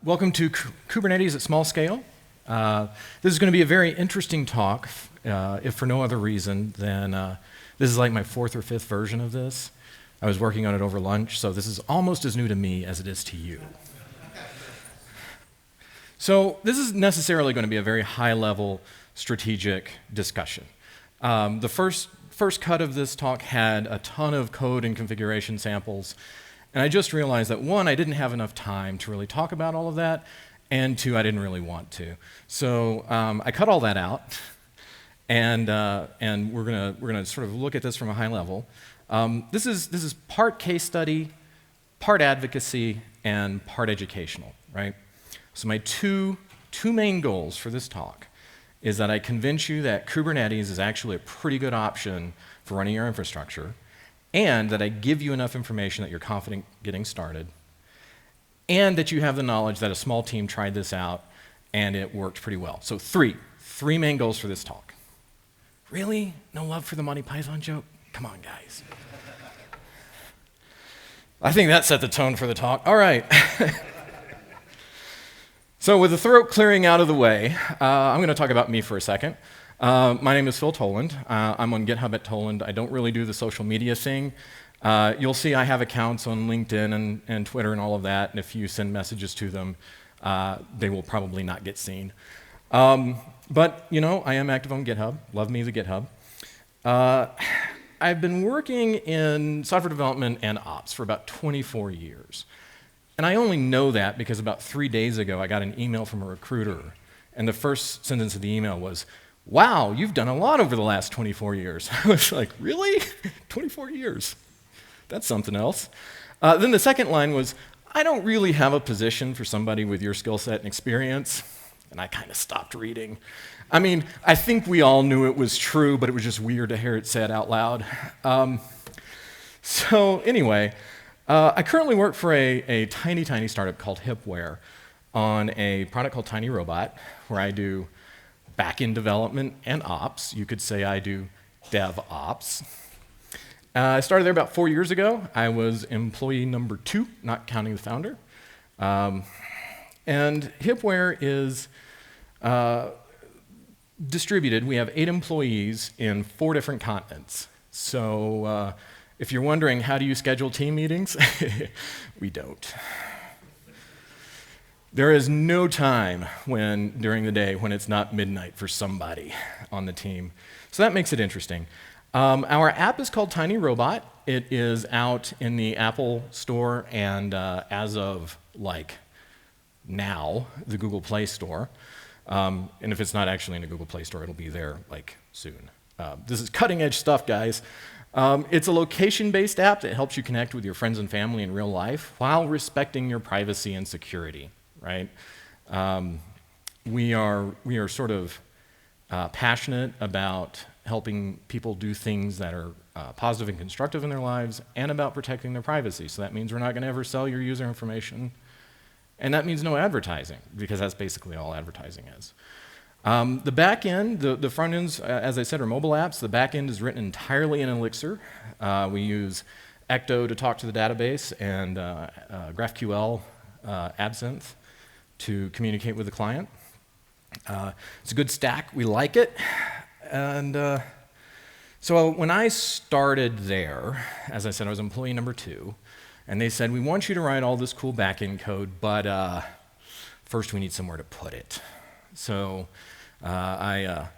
Welcome to Kubernetes at small scale. This is going to be a very interesting talk, if for no other reason than this is like my 4th or 5th version of this. I was working on it over lunch, so this is almost as new to me as it is to you. So this is necessarily going to be a very high-level strategic discussion. The first cut of this talk had a ton of code and configuration samples. And I just realized that, 1, I didn't have enough time to really talk about all of that, and 2, I didn't really want to. So I cut all that out, and we're gonna sort of look at this from a high level. This is part case study, part advocacy, and part educational, right? So my two main goals for this talk is that I convince you that Kubernetes is actually a pretty good option for running your infrastructure, and that I give you enough information that you're confident getting started, and that you have the knowledge that a small team tried this out and it worked pretty well. So three main goals for this talk. Really? No love for the Monty Python joke? Come on, guys. I think that set the tone for the talk. All right. So with the throat clearing out of the way, I'm going to talk about me for a second. My name is Phil Toland. I'm on GitHub at Toland. I don't really do the social media thing. You'll see I have accounts on LinkedIn and Twitter and all of that, and if you send messages to them, they will probably not get seen. But, you know, I am active on GitHub. Love me the GitHub. I've been working in software development and ops for about 24 years. And I only know that because about 3 days ago, I got an email from a recruiter, and the first sentence of the email was, "Wow, you've done a lot over the last 24 years. I was like, really? 24 years? That's something else. Then the second line was, "I don't really have a position for somebody with your skill set and experience." And I kind of stopped reading. I mean, I think we all knew it was true, but it was just weird to hear it said out loud. So anyway, I currently work for a tiny startup called Hippware on a product called Tiny Robot, where I do back-end development and ops. You could say I do dev ops. I started there about 4 years ago. I was employee number 2, not counting the founder. And Hippware is distributed. We have 8 employees in 4 different continents. So if you're wondering, how do you schedule team meetings? We don't. There is no time during the day when it's not midnight for somebody on the team. So that makes it interesting. Our app is called Tiny Robot. It is out in the Apple Store and as of like now, the Google Play Store. And if it's not actually in the Google Play Store, it'll be there like soon. This is cutting edge stuff, guys. It's a location-based app that helps you connect with your friends and family in real life while respecting your privacy and security. Right? We are sort of passionate about helping people do things that are positive and constructive in their lives, and about protecting their privacy. So that means we're not going to ever sell your user information, and that means no advertising, because that's basically all advertising is. The back end, the front ends, as I said, are mobile apps. The back end is written entirely in Elixir. We use Ecto to talk to the database, and GraphQL, Absinthe, to communicate with the client. It's a good stack. We like it. And so when I started there, as I said, I was employee number 2. And they said, we want you to write all this cool backend code, but first we need somewhere to put it. So I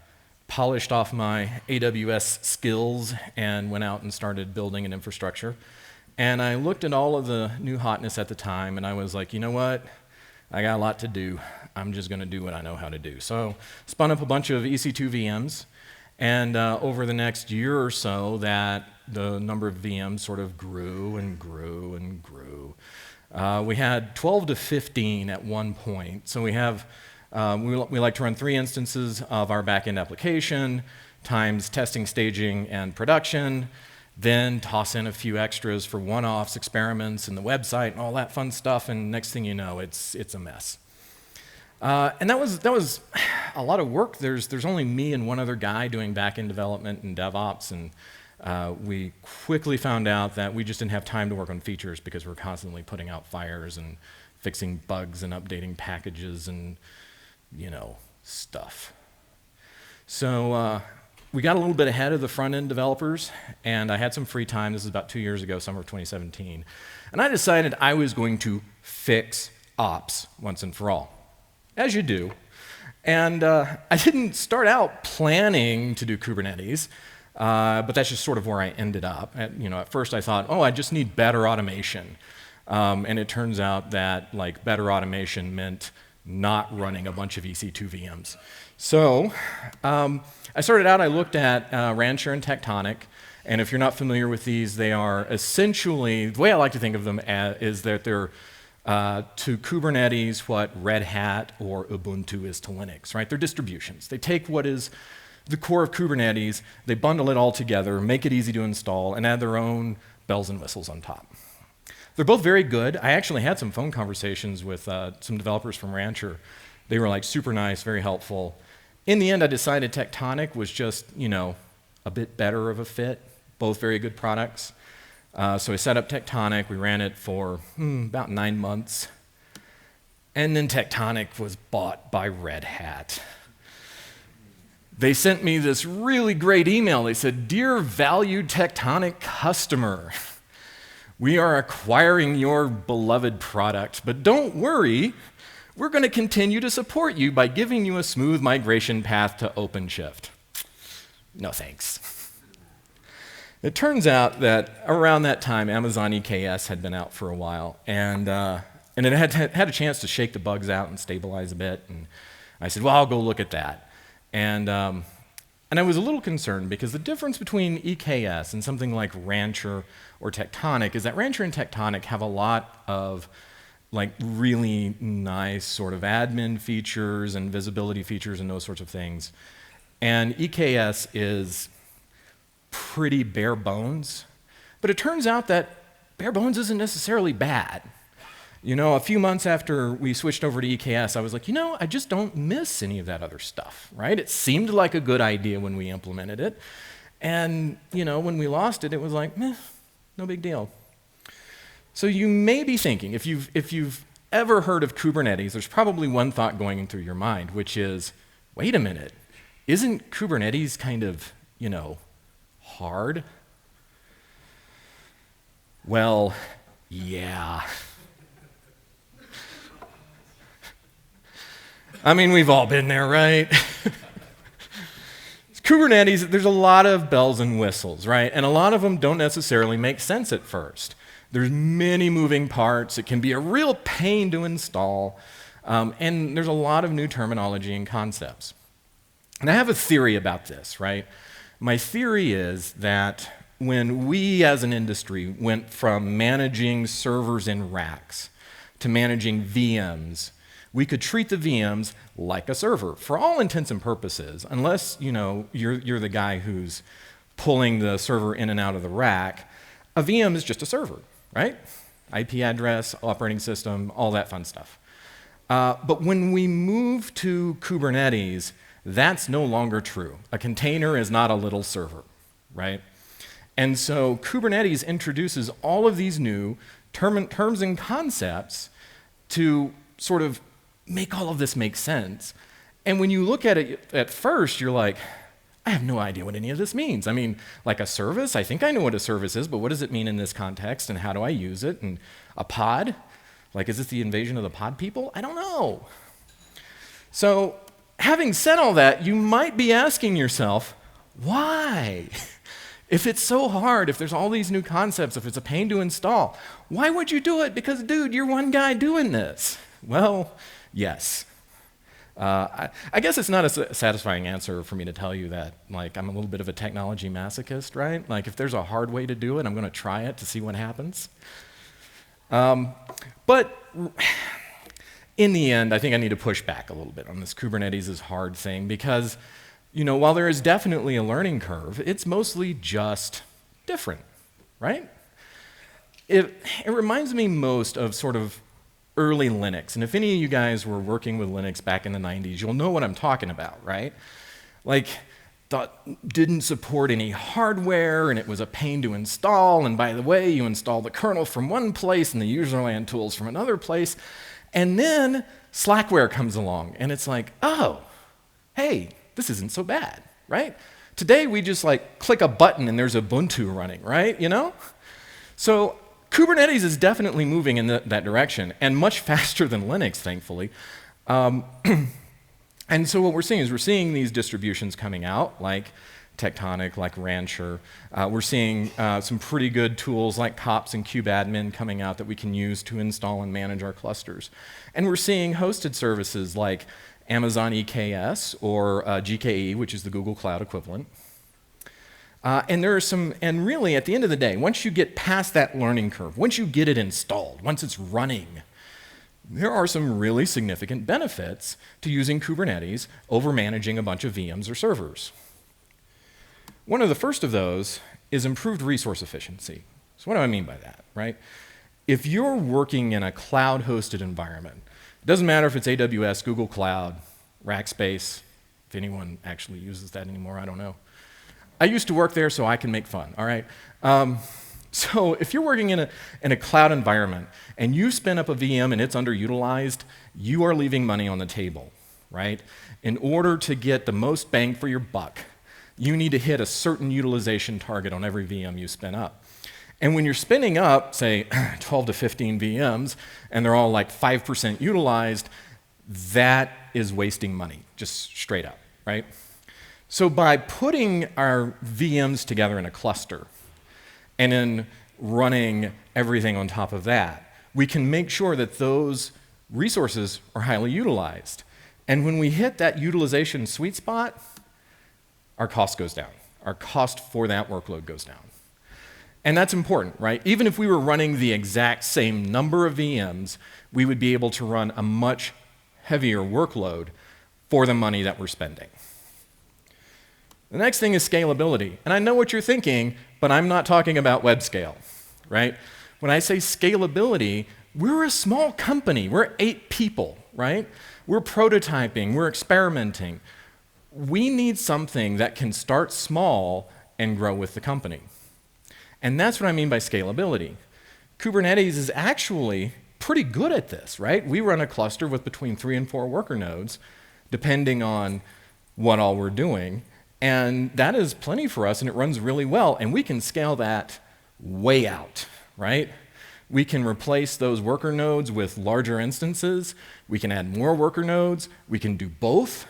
polished off my AWS skills and went out and started building an infrastructure. And I looked at all of the new hotness at the time, and I was like, you know what? I got a lot to do. I'm just going to do what I know how to do. So spun up a bunch of EC2 VMs And over the next year or so, the number of VMs sort of grew and grew and grew. We had 12 to 15 at one point. So we like to run 3 instances of our backend application times testing, staging, and production, then toss in a few extras for one-offs, experiments, and the website, and all that fun stuff, and next thing you know, it's a mess. And that was a lot of work. There's only me and one other guy doing back-end development and DevOps, and we quickly found out that we just didn't have time to work on features because we're constantly putting out fires and fixing bugs and updating packages and, stuff. So we got a little bit ahead of the front-end developers, and I had some free time. This is about 2 years ago, summer of 2017. And I decided I was going to fix ops once and for all, as you do. And I didn't start out planning to do Kubernetes, but that's just sort of where I ended up. At first I thought, I just need better automation. And it turns out that better automation meant not running a bunch of EC2 VMs. So I started out, I looked at Rancher and Tectonic, and if you're not familiar with these, they are essentially, the way I like to think of them is that they're to Kubernetes what Red Hat or Ubuntu is to Linux, right? They're distributions. They take what is the core of Kubernetes, they bundle it all together, make it easy to install, and add their own bells and whistles on top. They're both very good. I actually had some phone conversations with some developers from Rancher. They were super nice, very helpful. In the end, I decided Tectonic was just, a bit better of a fit, both very good products. So I set up Tectonic, we ran it for about 9 months, and then Tectonic was bought by Red Hat. They sent me this really great email. They said, "Dear valued Tectonic customer, we are acquiring your beloved product, but don't worry, we're going to continue to support you by giving you a smooth migration path to OpenShift." No thanks. It turns out that around that time, Amazon EKS had been out for a while, and it had a chance to shake the bugs out and stabilize a bit. And I said, well, I'll go look at that. And I was a little concerned because the difference between EKS and something like Rancher or Tectonic is that Rancher and Tectonic have a lot of really nice sort of admin features and visibility features and those sorts of things. And EKS is pretty bare bones, but it turns out that bare bones isn't necessarily bad. A few months after we switched over to EKS, I was like, I just don't miss any of that other stuff, right? It seemed like a good idea when we implemented it, and when we lost it, it was like, meh, no big deal. So you may be thinking, if you've ever heard of Kubernetes, there's probably one thought going through your mind, which is, wait a minute, isn't Kubernetes kind of, hard? Well, yeah. I mean, we've all been there, right? Kubernetes, there's a lot of bells and whistles, right? And a lot of them don't necessarily make sense at first. There's many moving parts. It can be a real pain to install. And there's a lot of new terminology and concepts. And I have a theory about this, right? My theory is that when we as an industry went from managing servers in racks to managing VMs, we could treat the VMs like a server for all intents and purposes, unless you're the guy who's pulling the server in and out of the rack. A VM is just a server, right? IP address, operating system, all that fun stuff. But when we move to Kubernetes, that's no longer true. A container is not a little server, right? And so Kubernetes introduces all of these new terms and concepts to sort of make all of this make sense. And when you look at it at first, you're like, I have no idea what any of this means. I mean, like a service, I think I know what a service is, but what does it mean in this context, and how do I use it? And a pod, is this the invasion of the pod people? I don't know. So having said all that, you might be asking yourself, why? If it's so hard, if there's all these new concepts, if it's a pain to install, why would you do it? Because, dude, you're one guy doing this. Well, yes. I guess it's not a satisfying answer for me to tell you that, like, I'm a little bit of a technology masochist, right? Like, if there's a hard way to do it, I'm going to try it to see what happens. But in the end, I think I need to push back a little bit on this Kubernetes is hard thing because, while there is definitely a learning curve, it's mostly just different, right? It reminds me most of sort of early Linux. And if any of you guys were working with Linux back in the 90s, you'll know what I'm talking about, right? Like, didn't support any hardware, and it was a pain to install. And by the way, you install the kernel from one place and the userland tools from another place. And then Slackware comes along, and it's like, oh, hey, this isn't so bad, right? Today, we just click a button and there's Ubuntu running, right? So Kubernetes is definitely moving in that direction, and much faster than Linux, thankfully. And so what we're seeing these distributions coming out, like Tectonic, like Rancher. We're seeing some pretty good tools like Kops and Kubeadmin coming out that we can use to install and manage our clusters. And we're seeing hosted services like Amazon EKS or GKE, which is the Google Cloud equivalent. And really at the end of the day, once you get past that learning curve, once you get it installed, once it's running, there are some really significant benefits to using Kubernetes over managing a bunch of VMs or servers. One of the first of those is improved resource efficiency. So what do I mean by that, right? If you're working in a cloud-hosted environment, it doesn't matter if it's AWS, Google Cloud, Rackspace, if anyone actually uses that anymore, I don't know. I used to work there, so I can make fun, all right? So if you're working in a cloud environment and you spin up a VM and it's underutilized, you are leaving money on the table, right? In order to get the most bang for your buck, you need to hit a certain utilization target on every VM you spin up. And when you're spinning up, say, 12 to 15 VMs, and they're all 5% utilized, that is wasting money, just straight up, right? So by putting our VMs together in a cluster and then running everything on top of that, we can make sure that those resources are highly utilized. And when we hit that utilization sweet spot, our cost goes down. Our cost for that workload goes down. And that's important, right? Even if we were running the exact same number of VMs, we would be able to run a much heavier workload for the money that we're spending. The next thing is scalability. And I know what you're thinking, but I'm not talking about web scale, right? When I say scalability, we're a small company. We're 8 people, right? We're prototyping. We're experimenting. We need something that can start small and grow with the company. And that's what I mean by scalability. Kubernetes is actually pretty good at this, right? We run a cluster with between 3 and 4 worker nodes, depending on what all we're doing. And that is plenty for us, and it runs really well. And we can scale that way out, right? We can replace those worker nodes with larger instances. We can add more worker nodes. We can do both.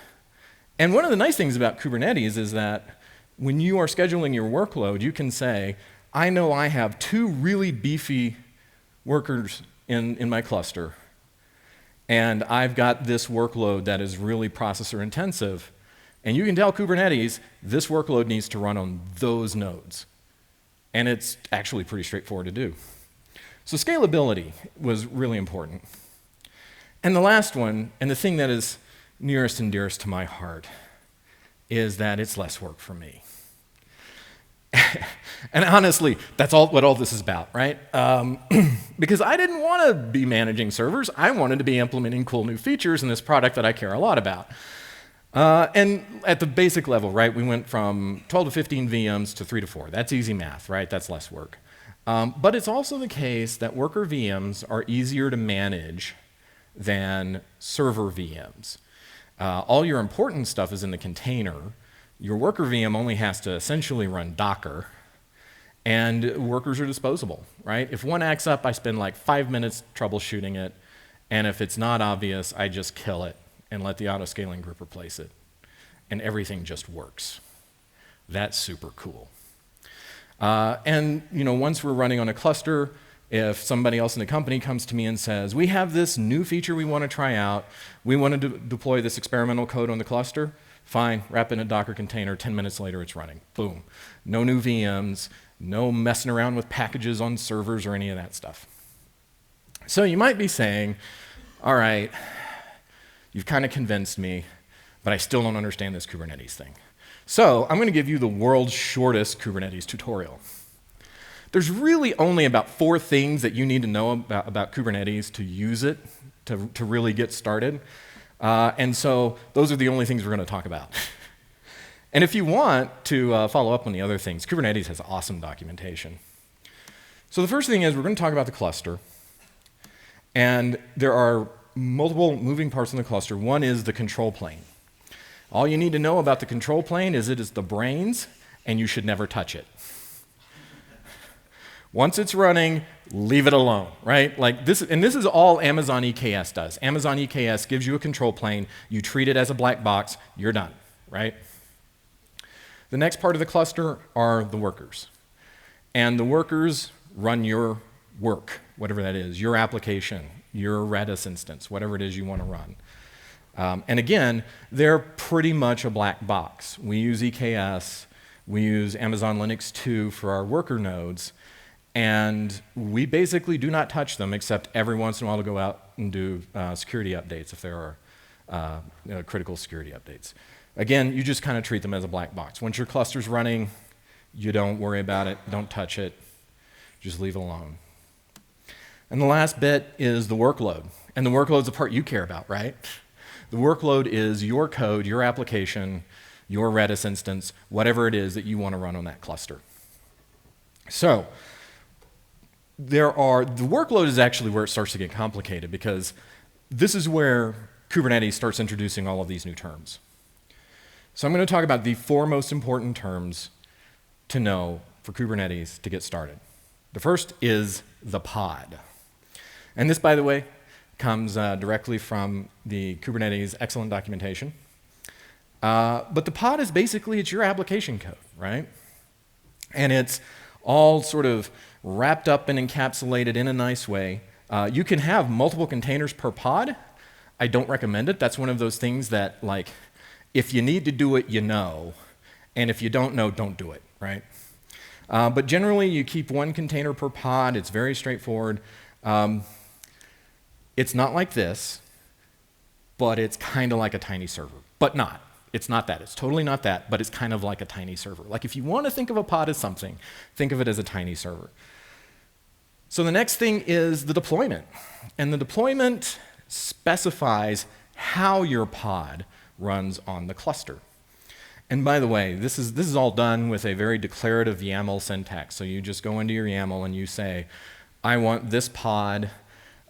And one of the nice things about Kubernetes is that when you are scheduling your workload, you can say, I know I have 2 really beefy workers in my cluster, and I've got this workload that is really processor intensive. And you can tell Kubernetes, this workload needs to run on those nodes. And it's actually pretty straightforward to do. So scalability was really important. And the last one, and the thing that is nearest and dearest to my heart, is that it's less work for me. And honestly, that's what all this is about, right? Because I didn't want to be managing servers. I wanted to be implementing cool new features in this product that I care a lot about. And at the basic level, right, we went from 12 to 15 VMs to 3 to 4. That's easy math, right? That's less work. But it's also the case that worker VMs are easier to manage than server VMs. All your important stuff is in the container. Your worker VM only has to essentially run Docker, and workers are disposable, right? If one acts up, I spend 5 minutes troubleshooting it, and if it's not obvious, I just kill it and let the auto-scaling group replace it, and everything just works. That's super cool. And once we're running on a cluster, If somebody else in the company comes to me and says, we have this new feature we want to try out, we want to deploy this experimental code on the cluster, fine, wrap it in a Docker container, 10 minutes later it's running. Boom. No new VMs, no messing around with packages on servers or any of that stuff. So you might be saying, all right, you've kind of convinced me, but I still don't understand this Kubernetes thing. So I'm going to give you the world's shortest Kubernetes tutorial. There's really only about 4 things that you need to know about Kubernetes to use it, to really get started. And so those are the only things we're going to talk about. And if you want to follow up on the other things, Kubernetes has awesome documentation. So the first thing is we're going to talk about the cluster. And there are multiple moving parts in the cluster. One is the control plane. All you need to know about the control plane is it is the brains, and you should never touch it. Once it's running, leave it alone, right? Like this, and this is all Amazon EKS does. Amazon EKS gives you a control plane, you treat it as a black box, you're done, right? The next part of the cluster are the workers. And the workers run your work, whatever that is, your application, your Redis instance, whatever it is you want to run. And again, they're pretty much a black box. We use EKS, we use Amazon Linux 2 for our worker nodes, and we basically do not touch them except every once in a while to go out and do security updates if there are critical security updates. Again, you just kind of treat them as a black box. Once your cluster's running, you don't worry about it, don't touch it, just leave it alone. And the last bit is the workload. And the workload's the part you care about, right? The workload is your code, your application, your Redis instance, whatever it is that you want to run on that cluster. So the workload is actually where it starts to get complicated because this is where Kubernetes starts introducing all of these new terms. So I'm going to talk about the 4 most important terms to know for Kubernetes to get started. The first is the pod. And this, by the way, comes directly from the Kubernetes excellent documentation. But the pod is basically, it's your application code, right? And it's all sort of wrapped up and encapsulated in a nice way. You can have multiple containers per pod. I don't recommend it. That's one of those things that, like, if you need to do it, you know. And if you don't know, don't do it, right? But generally, you keep 1 container per pod. It's very straightforward. It's not like this, but it's kind of like a tiny server. But not. It's not that. It's totally not that, but it's kind of like a tiny server. Like if you want to think of a pod as something, think of it as a tiny server. So the next thing is the deployment. And the deployment specifies how your pod runs on the cluster. And by the way, this is all done with a very declarative YAML syntax. So you just go into your YAML and you say, I want this pod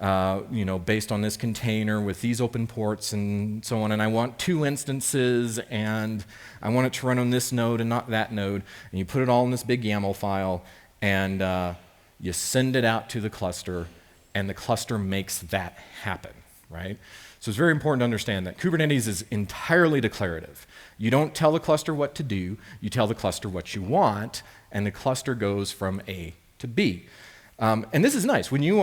based on this container with these open ports and so on, and I want 2 instances, and I want it to run on this node and not that node, and you put it all in this big YAML file, and you send it out to the cluster, and the cluster makes that happen, right? So it's very important to understand that Kubernetes is entirely declarative. You don't tell the cluster what to do, you tell the cluster what you want, and the cluster goes from A to B. And this is nice. When you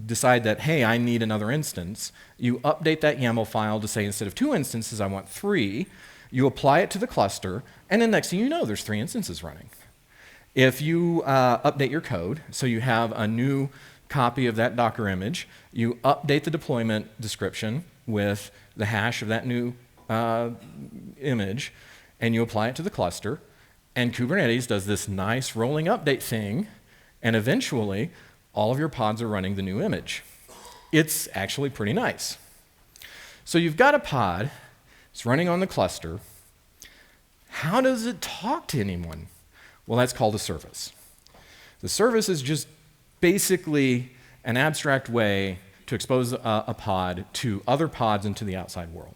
decide that, hey, I need another instance, you update that YAML file to say instead of 2 instances, I want 3. You apply it to the cluster, and then next thing you know, there's 3 instances running. If you update your code, so you have a new copy of that Docker image, you update the deployment description with the hash of that new image, and you apply it to the cluster, and Kubernetes does this nice rolling update thing, and eventually, all of your pods are running the new image. It's actually pretty nice. So you've got a pod, it's running on the cluster. How does it talk to anyone? Well, that's called a service. The service is just basically an abstract way to expose a pod to other pods and to the outside world.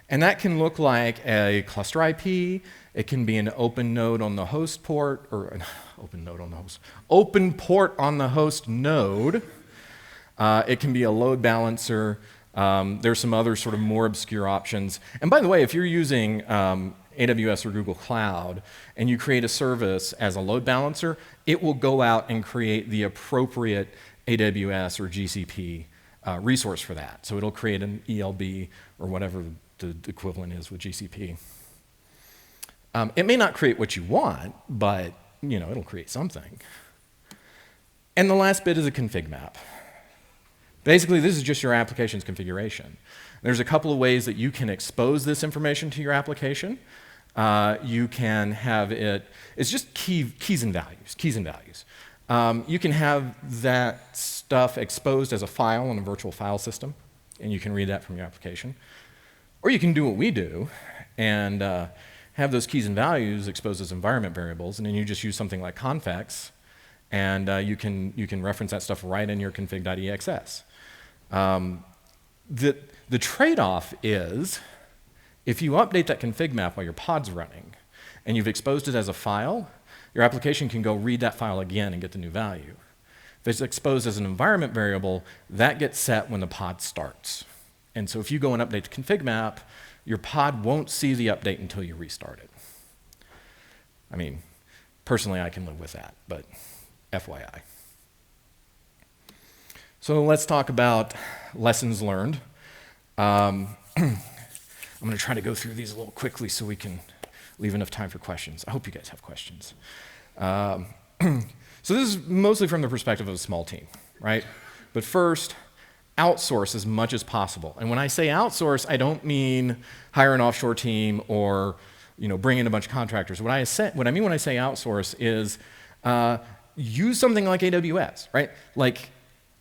And that can look like a cluster IP, it can be an open node on the host port, or an open port on the host node. It can be a load balancer. There's some other sort of more obscure options. And by the way, if you're using AWS or Google Cloud, and you create a service as a load balancer, it will go out and create the appropriate AWS or GCP resource for that. So it'll create an ELB or whatever the equivalent is with GCP. It may not create what you want, but it'll create something. And the last bit is a config map. Basically, this is just your application's configuration. There's a couple of ways that you can expose this information to your application. You can have it's just keys and values. You can have that stuff exposed as a file in a virtual file system, and you can read that from your application. Or you can do what we do and have those keys and values exposed as environment variables, and then you just use something like confex, and you can reference that stuff right in your config.exs. The trade-off is, if you update that config map while your pod's running, and you've exposed it as a file, your application can go read that file again and get the new value. If it's exposed as an environment variable, that gets set when the pod starts. And so if you go and update the config map, your pod won't see the update until you restart it. I mean, personally, I can live with that, but FYI. So let's talk about lessons learned. I'm going to try to go through these a little quickly so we can leave enough time for questions. I hope you guys have questions. So this is mostly from the perspective of a small team, right? But first, outsource as much as possible. And when I say outsource, I don't mean hire an offshore team or bring in a bunch of contractors. What I mean when I say outsource is use something like AWS, right? Like,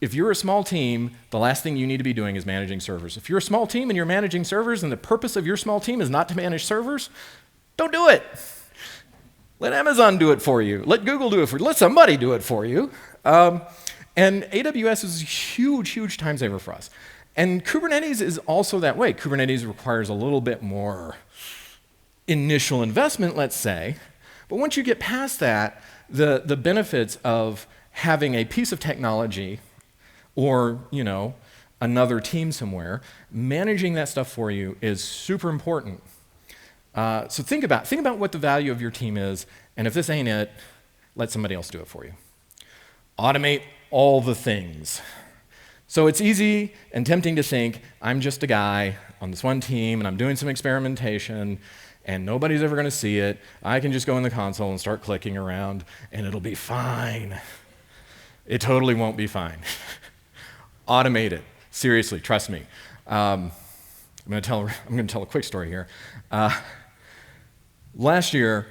if you're a small team, the last thing you need to be doing is managing servers. If you're a small team and you're managing servers and the purpose of your small team is not to manage servers, don't do it. Let Amazon do it for you. Let Google do it for you. Let somebody do it for you. And AWS is a huge, huge time saver for us. And Kubernetes is also that way. Kubernetes requires a little bit more initial investment, let's say. But once you get past that, the benefits of having a piece of technology or another team somewhere, managing that stuff for you is super important. So think about what the value of your team is, and if this ain't it, let somebody else do it for you. Automate all the things. So it's easy and tempting to think, I'm just a guy on this one team, and I'm doing some experimentation, and nobody's ever going to see it. I can just go in the console and start clicking around, and it'll be fine. It totally won't be fine. Automate it. Seriously, trust me. I'm going to tell a quick story here. Last year,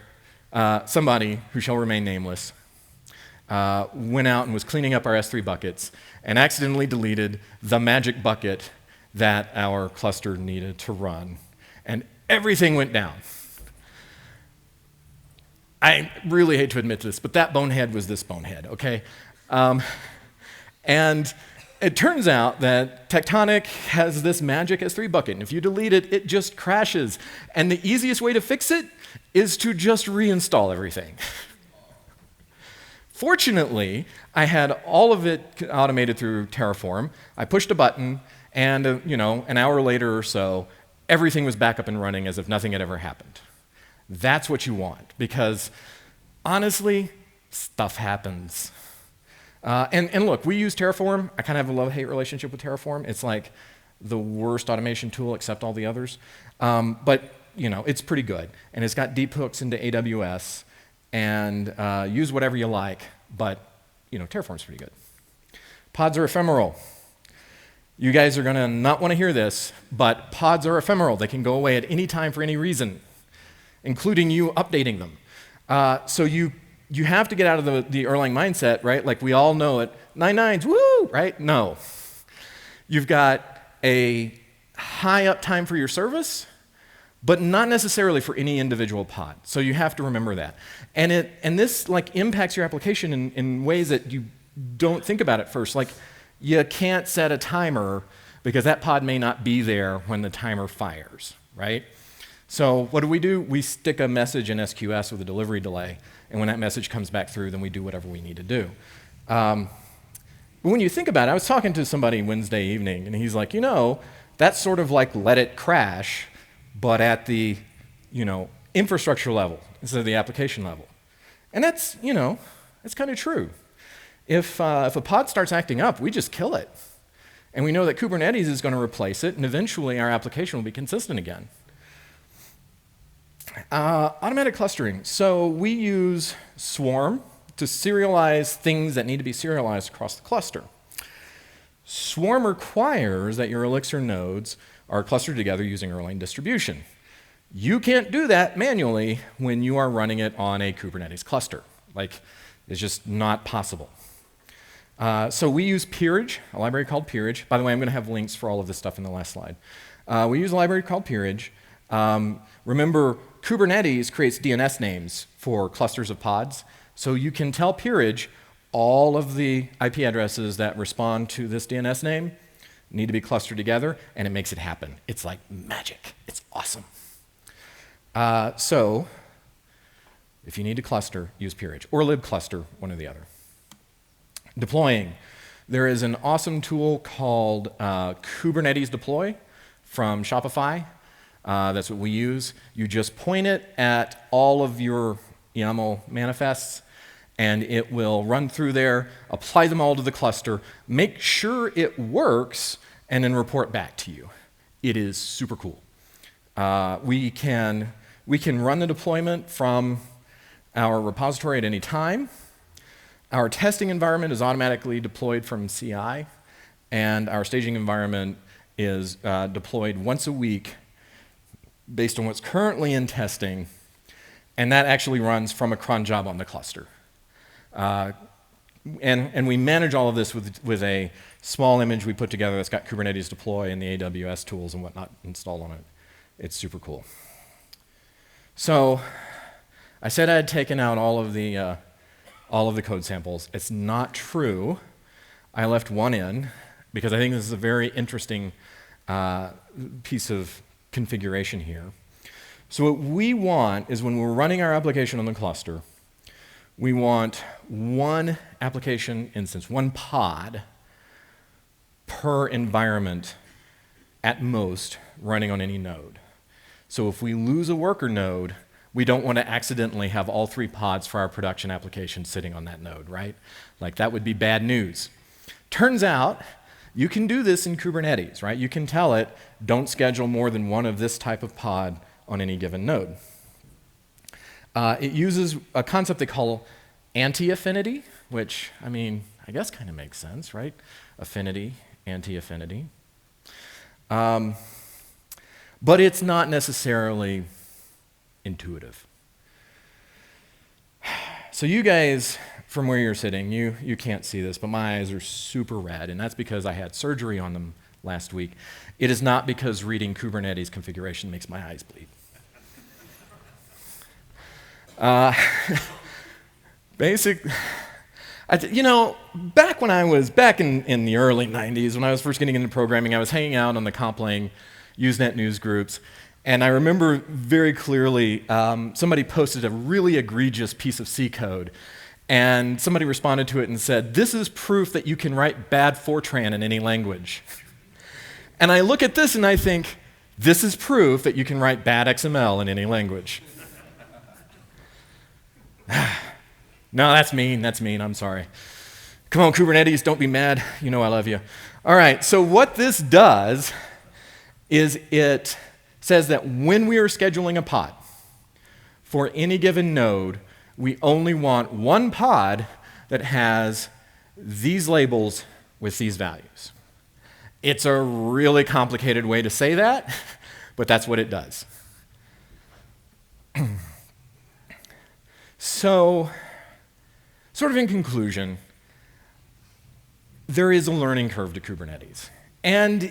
somebody who shall remain nameless went out and was cleaning up our S3 buckets and accidentally deleted the magic bucket that our cluster needed to run, and everything went down. I really hate to admit this, but that bonehead was this bonehead, okay? And it turns out that Tectonic has this magic S3 bucket, and if you delete it, it just crashes. And the easiest way to fix it is to just reinstall everything. Fortunately, I had all of it automated through Terraform. I pushed a button, and an hour later or so, everything was back up and running as if nothing had ever happened. That's what you want, because honestly, stuff happens. And look, we use Terraform. I kind of have a love-hate relationship with Terraform. It's like the worst automation tool except all the others. But it's pretty good. And it's got deep hooks into AWS. And use whatever you like. But Terraform's pretty good. Pods are ephemeral. You guys are going to not want to hear this, but pods are ephemeral. They can go away at any time for any reason, including you updating them. So you have to get out of the Erlang mindset, right? Like we all know it. 9.9s, woo, right? No. You've got a high uptime for your service, but not necessarily for any individual pod. So you have to remember that. And this impacts your application in ways that you don't think about at first. Like you can't set a timer because that pod may not be there when the timer fires, right? So what do? We stick a message in SQS with a delivery delay, and when that message comes back through, then we do whatever we need to do. But when you think about it, I was talking to somebody Wednesday evening, and he's like, that's sort of like let it crash, but at the, infrastructure level instead of the application level. And that's, it's kind of true. If a pod starts acting up, we just kill it. And we know that Kubernetes is going to replace it, and eventually our application will be consistent again. Automatic clustering. So we use Swarm to serialize things that need to be serialized across the cluster. Swarm requires that your Elixir nodes are clustered together using Erlang distribution. You can't do that manually when you are running it on a Kubernetes cluster. It's just not possible. So we use Peerage, a library called Peerage. By the way, I'm going to have links for all of this stuff in the last slide. We use a library called Peerage. Remember, Kubernetes creates DNS names for clusters of pods. So you can tell Peerage all of the IP addresses that respond to this DNS name need to be clustered together, and it makes it happen. It's like magic. It's awesome. So if you need to cluster, use Peerage, or libcluster, one or the other. Deploying. There is an awesome tool called Kubernetes Deploy from Shopify. That's what we use. You just point it at all of your YAML manifests, and it will run through there, apply them all to the cluster, make sure it works, and then report back to you. It is super cool. We can run the deployment from our repository at any time. Our testing environment is automatically deployed from CI, and our staging environment is deployed once a week based on what's currently in testing, and that actually runs from a cron job on the cluster. And we manage all of this with a small image we put together that's got Kubernetes deploy and the AWS tools and whatnot installed on it. It's super cool. So I said I had taken out all of the code samples. It's not true. I left one in because I think this is a very interesting piece of configuration here. So what we want is when we're running our application on the cluster, we want one application instance, one pod per environment at most running on any node. So if we lose a worker node, we don't want to accidentally have all 3 pods for our production application sitting on that node, right? That would be bad news. Turns out, you can do this in Kubernetes, right? You can tell it, don't schedule more than one of this type of pod on any given node. It uses a concept they call anti-affinity, which, I guess kind of makes sense, right? Affinity, anti-affinity. But it's not necessarily intuitive. So you guys, from where you're sitting, you can't see this, but my eyes are super red, and that's because I had surgery on them last week. It is not because reading Kubernetes configuration makes my eyes bleed. Back when I was back in the early 90s, when I was first getting into programming, I was hanging out on the Complang Usenet news groups, and I remember very clearly somebody posted a really egregious piece of C code, and somebody responded to it and said, "This is proof that you can write bad Fortran in any language." And I look at this and I think, this is proof that you can write bad XML in any language. No, that's mean, I'm sorry. Come on, Kubernetes, don't be mad. You know I love you. All right, so what this does is it says that when we are scheduling a pod for any given node, we only want one pod that has these labels with these values. It's a really complicated way to say that, but that's what it does. So, sort of in conclusion, there is a learning curve to Kubernetes. And,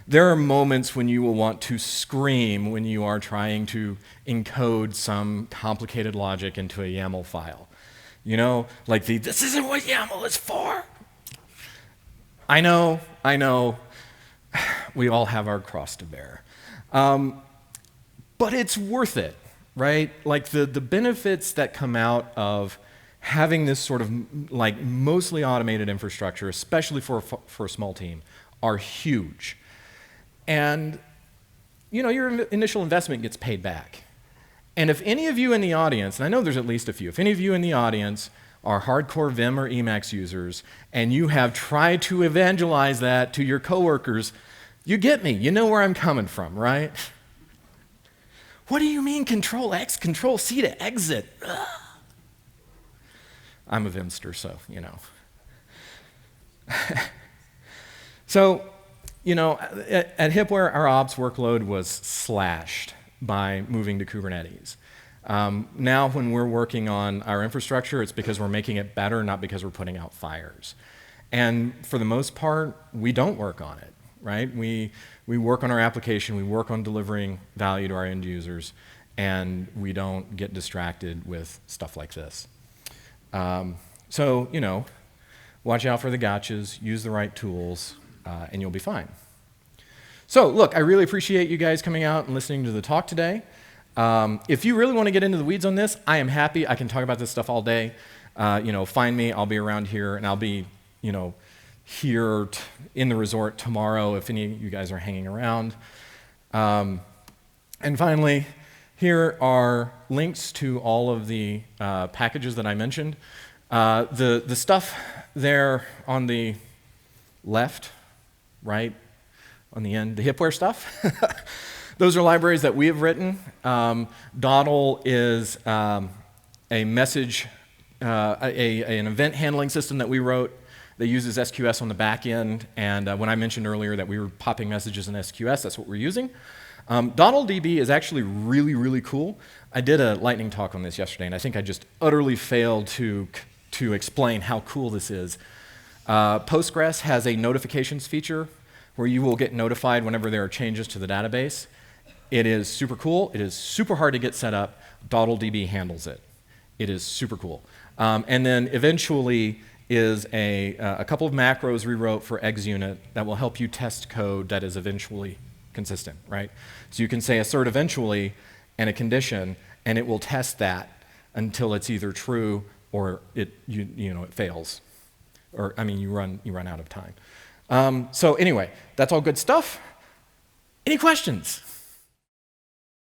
there are moments when you will want to scream when you are trying to encode some complicated logic into a YAML file. This isn't what YAML is for. I know, we all have our cross to bear. But it's worth it, right? The benefits that come out of having this sort of mostly automated infrastructure, especially for a small team, are huge. And, your initial investment gets paid back. And if any of you in the audience, and I know there's at least a few, if any of you in the audience are hardcore Vim or Emacs users, and you have tried to evangelize that to your coworkers, you get me. You know where I'm coming from, right? What do you mean Control-X, Control-C to exit? Ugh. I'm a Vimster, so, So, at Hippware, our ops workload was slashed by moving to Kubernetes. Now, when we're working on our infrastructure, it's because we're making it better, not because we're putting out fires. And for the most part, we don't work on it, right? We work on our application, we work on delivering value to our end users, and we don't get distracted with stuff like this. So, watch out for the gotchas, use the right tools, and you'll be fine. So, look, I really appreciate you guys coming out and listening to the talk today. If you really want to get into the weeds on this, I am happy. I can talk about this stuff all day. Find me. I'll be around here, and I'll be, here in the resort tomorrow if any of you guys are hanging around. And finally, here are links to all of the packages that I mentioned. The stuff there on the left, right, on the end, the Hippware stuff. Those are libraries that we have written. Dawdle is a message, an event handling system that we wrote that uses SQS on the back end. And when I mentioned earlier that we were popping messages in SQS, that's what we're using. DawdleDB is actually really, really cool. I did a lightning talk on this yesterday, and I think I just utterly failed to explain how cool this is. Postgres has a notifications feature where you will get notified whenever there are changes to the database. It is super cool. It is super hard to get set up. DawdleDB handles it. It is super cool. And then eventually is a couple of macros we wrote for ExUnit that will help you test code that is eventually consistent, right? So you can say assert eventually and a condition, and it will test that until it's either true or it fails, or you run out of time. So anyway, that's all good stuff. Any questions?